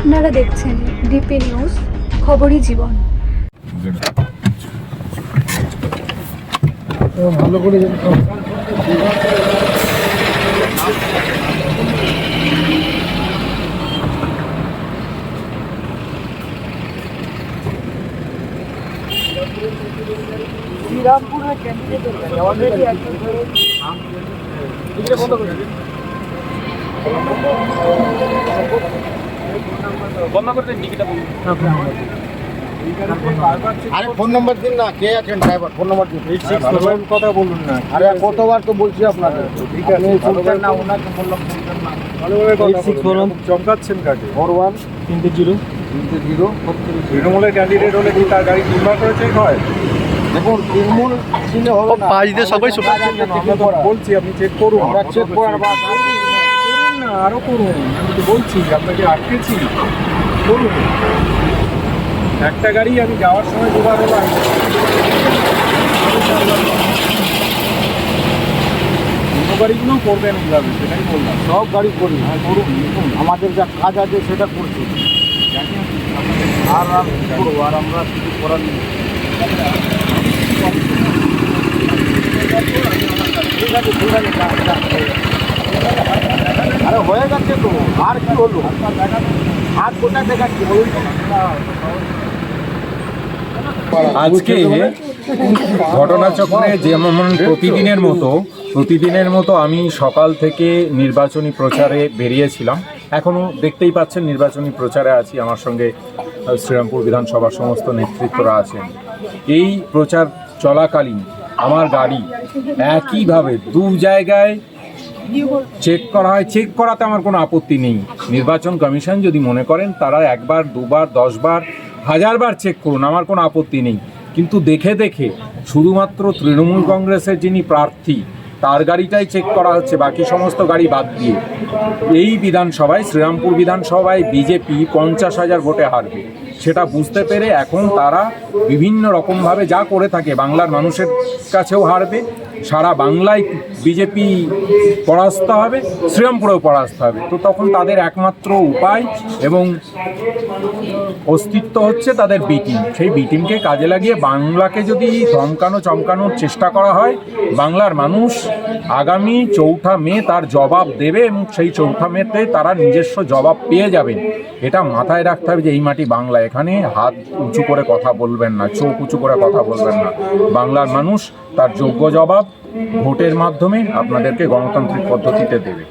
আপনারা দেখছেন DP news, খবরই জীবন। ভালো করে শ্রীরামপুরে ক্যান্ডিডেট অলরেডি বন্ধ করে দেন টিকিটটা বলুন। আরে ফোন নম্বর দিন না, কে আছেন ড্রাইভার, ফোন নম্বর দিন। কথা বলুন না। আরে কতবার তো বলছি আপনাকে, ঠিক আছে বলছেন না, ওনাকে বললাম বলছেন না। ভালোভাবে কথা বলুন। চমকাচ্ছেন কাকে? 41 3-0 3-0 তৃণমূলের ক্যান্ডিডেট হলে কি তার গাড়ি তিনবার করে চেক হয়? দেখুন তৃণমূল ছিল হবে না, পাঁচ দিয়ে সবাই আমরা তো বলছি আপনি চেক করুন। আমরা চেক করার বাদ করুন না, আরো করুন। আমি তো বলছি আপনাকে আটকেছি, করুন। একটা গাড়ি আমি যাওয়ার সময় দুবার হলাম, অন্য গাড়িগুলোও করবেন এইভাবে, সেটাই বললাম। সব গাড়ি করি, হ্যাঁ করুন, দেখুন। আমাদের যা কাজ আছে সেটা করছি, আর আর করবো, আর আমরা কিছু করার নেই। ঠিক আছে ঠিক আছে, আরে হয়ে গেছে তো, আর কি হলো? হাত কোথায় দেখাচ্ছি বলুন তো? আজকে ঘটনাচক্রে যেমন প্রতিদিনের মতো আমি সকাল থেকে নির্বাচনী প্রচারে বেরিয়েছিলাম। এখনও দেখতেই পাচ্ছেন নির্বাচনী প্রচারে আছি, আমার সঙ্গে শ্রীরামপুর বিধানসভার সমস্ত নেতৃত্বরা আছেন। এই প্রচার চলাকালীন আমার গাড়ি একইভাবে দু জায়গায় চেক করা হয়। চেক করাতে আমার কোনো আপত্তি নেই। নির্বাচন কমিশন যদি মনে করেন তারা একবার, দুবার, 10 বার, 1000 বার চেক করুন, আমার কোনো আপত্তি নেই। কিন্তু দেখে দেখে শুধুমাত্র তৃণমূল কংগ্রেসের যিনি প্রার্থী তার গাড়িটাই চেক করা হচ্ছে, বাকি সমস্ত গাড়ি বাদ দিয়ে। এই বিধানসভায়, শ্রীরামপুর বিধানসভায় বিজেপি 50,000 ভোটে হারবে, সেটা বুঝতে পেরে এখন তারা বিভিন্ন রকমভাবে যা করে থাকে, বাংলার মানুষের কাছেও হারবে, সারা বাংলায় বিজেপি পরাস্ত হবে, শ্রীরামপুরেও পরাস্ত হবে। তো তখন তাদের একমাত্র উপায় এবং অস্তিত্ব হচ্ছে তাদের বি টিম। সেই বি টিমকে কাজে লাগিয়ে বাংলাকে যদি চমকানোর চেষ্টা করা হয়, বাংলার মানুষ আগামী 4ঠা মে তার জবাব দেবে এবং সেই 4ঠা মেতে তারা নিজস্ব জবাব পেয়ে যাবেন। এটা মাথায় রাখতে হবে যে এই মাটি বাংলা, এখানে হাত উঁচু করে কথা বলবেন না, চোখ উঁচু করে কথা বলবেন না। বাংলার মানুষ তার যোগ্য জবাব ভোটের মাধ্যমে আপনাদেরকে গণতান্ত্রিক পদ্ধতিতে দেবে।